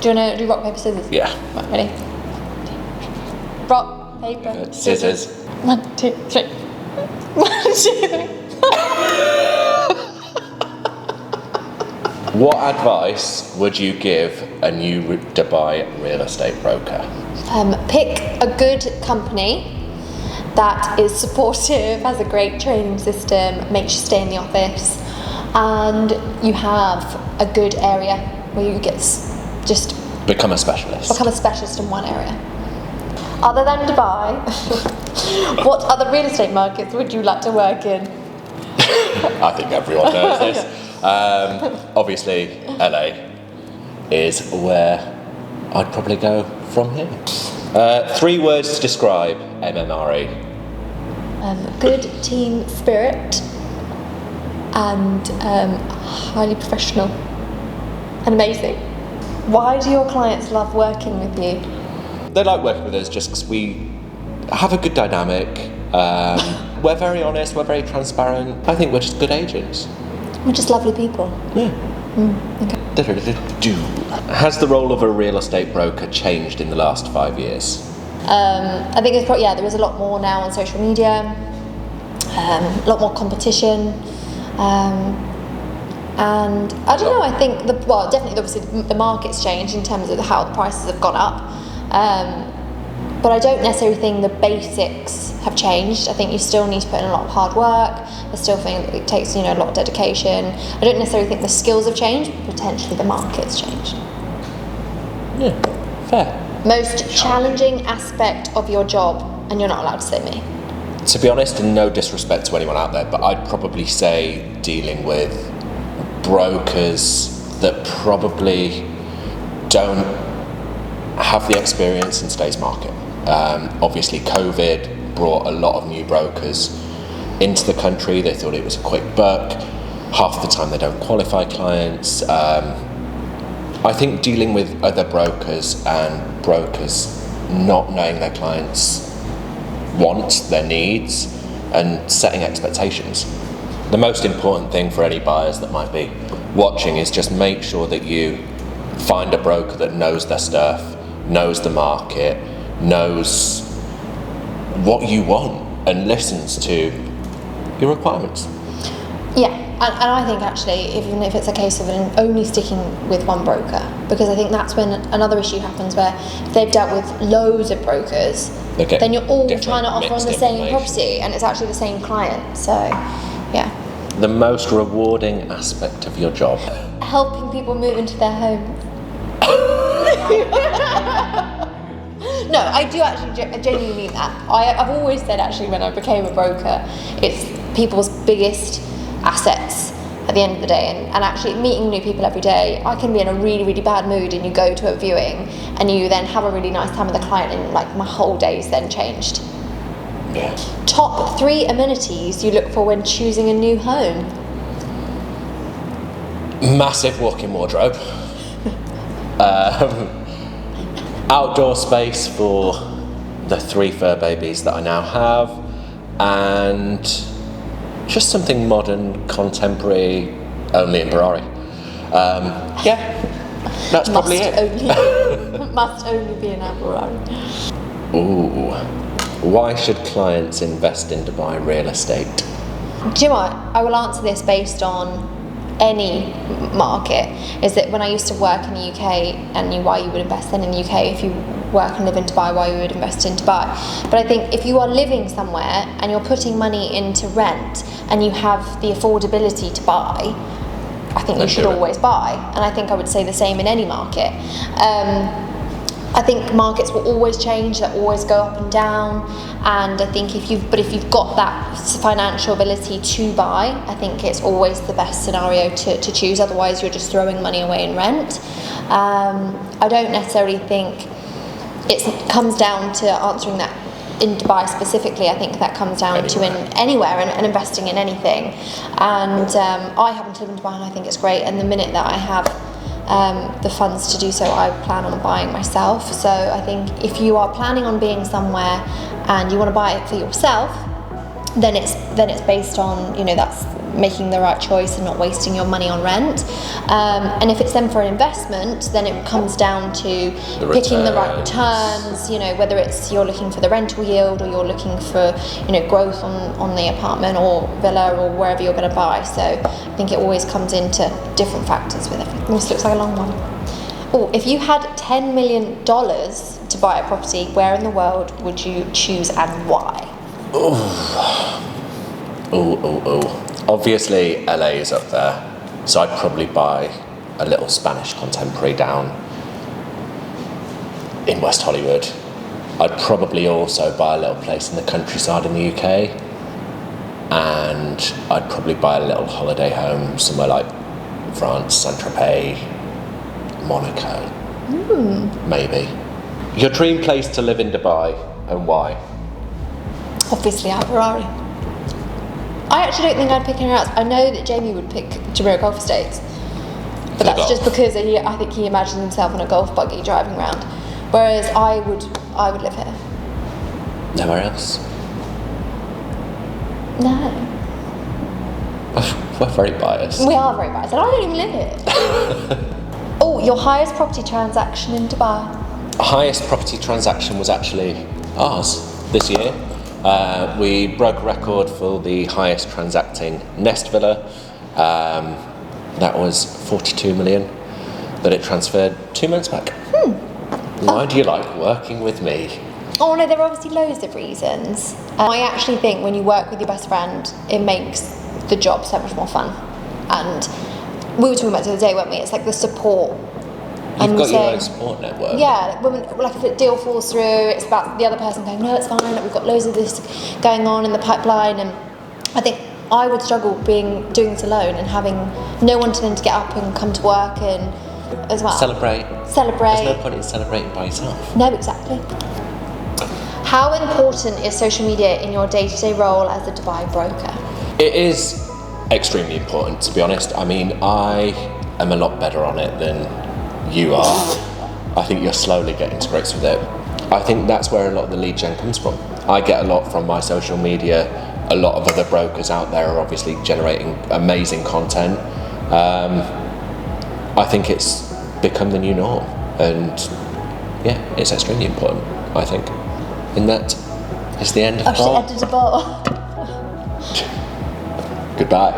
Do you want to do rock, paper, scissors? Yeah. Right, ready? Rock, paper, Scissors. 1, 2, 3. 1, 2, 3. What advice would you give a new Dubai real estate broker? Pick a good company that is supportive, has a great training system, makes you stay in the office, and you have a good area where you get just Become a specialist. Become a specialist in one area. Other than Dubai, what other real estate markets would you like to work in? I think everyone knows this. Obviously, LA is where I'd probably go from here. 3 words to describe MMRE. Good team spirit and highly professional and amazing. Why do your clients love working with you? They like working with us just because we have a good dynamic. We're very honest, we're very transparent. I think we're just good agents. We're just lovely people. Yeah. Okay. Has the role of a real estate broker changed in the last 5 years? I think it's probably, there is a lot more now on social media, a lot more competition, and I don't know, I think, definitely obviously the market's changed in terms of how the prices have gone up, but I don't necessarily think the basics have changed. I think you still need to put in a lot of hard work. I still think it takes a lot of dedication. I don't necessarily think the skills have changed, but potentially the market's changed. Yeah, fair. Most challenging aspect of your job, and you're not allowed to say me. To be honest, and no disrespect to anyone out there, but I'd probably say dealing with brokers that probably don't have the experience in today's market. Obviously, COVID brought a lot of new brokers into the country. They thought it was a quick buck. Half the time they don't qualify clients. I think dealing with other brokers and brokers not knowing their clients' wants, their needs, and setting expectations. The most important thing for any buyers that might be watching is just make sure that you find a broker that knows their stuff, knows the market, knows what you want, and listens to your requirements. Yeah, and I think actually, even if it's a case of only sticking with one broker, because I think that's when another issue happens where if they've dealt with loads of brokers, then you're all trying to offer on the same property and it's actually the same client. So, yeah. The most rewarding aspect of your job? Helping people move into their homes. No, I do actually genuinely mean that. I've always said actually when I became a broker, it's people's biggest assets at the end of the day, and actually meeting new people every day. I can be in a really, really bad mood and you go to a viewing and you then have a really nice time with the client and my whole day's then changed. Yeah. Top 3 amenities you look for when choosing a new home? Massive walk-in wardrobe. Outdoor space for the 3 fur babies that I now have, and just something modern, contemporary, only in Barari. That's probably it. Must only be in Barari. Ooh, why should clients invest in Dubai real estate? Do you know what? I will answer this based on any market. Is that when I used to work in the UK and knew why you would invest then in the UK, if you work and live in Dubai, why you would invest in Dubai. But I think if you are living somewhere and you're putting money into rent and you have the affordability to buy, I think you should always buy. And I think I would say the same in any market. I think markets will always change, they'll always go up and down, and I think if you've got that financial ability to buy, I think it's always the best scenario to choose. Otherwise you're just throwing money away in rent. I don't necessarily think it comes down to answering that in Dubai specifically. I think that comes down to anywhere and investing in anything. And I happen to live in Dubai and I think it's great, and the minute that I have the funds to do so, I plan on buying myself. So I think if you are planning on being somewhere and you want to buy it for yourself, then it's based on, that's making the right choice and not wasting your money on rent. And if it's then for an investment, then it comes down to picking the right returns, you know, whether it's you're looking for the rental yield or you're looking for, you know, growth on the apartment or villa or wherever you're going to buy. So I think it always comes into different factors with everything. This looks like a long one. Oh, if you had $10 million to buy a property, where in the world would you choose and why? Obviously, LA is up there, so I'd probably buy a little Spanish contemporary down in West Hollywood. I'd probably also buy a little place in the countryside in the UK, and I'd probably buy a little holiday home somewhere like France, Saint-Tropez, Monaco, maybe. Your dream place to live in Dubai, and why? Obviously, Barari. I actually don't think I'd pick anywhere else. I know that Jamie would pick Jumeirah Golf Estates, but that's just because I think he imagines himself on a golf buggy driving around. Whereas I would live here. Nowhere else? No. We're very biased. We are very biased, and I don't even live here. Oh, your highest property transaction in Dubai? Highest property transaction was actually ours this year. We broke a record for the highest transacting nest villa. That was 42 million that it transferred 2 months back. Why do you like working with me? Oh no, there are obviously loads of reasons. I actually think when you work with your best friend, it makes the job so much more fun. And we were talking about it the other day, weren't we? It's like the support. You've got your own support network. Yeah, like if a deal falls through, it's about the other person going, no, it's fine, like we've got loads of this going on in the pipeline. And I think I would struggle doing this alone and having no one to then to get up and come to work and as well. Celebrate. There's no point in celebrating by yourself. No, exactly. How important is social media in your day-to-day role as a Dubai broker? It is extremely important, to be honest. I mean, I am a lot better on it than you are. I think you're slowly getting to grips with it. I think that's where a lot of the lead gen comes from. I get a lot from my social media. A lot of other brokers out there are obviously generating amazing content. I think it's become the new norm, and yeah, it's extremely important, I think. And that is the end of the ball. She ended the ball. Goodbye.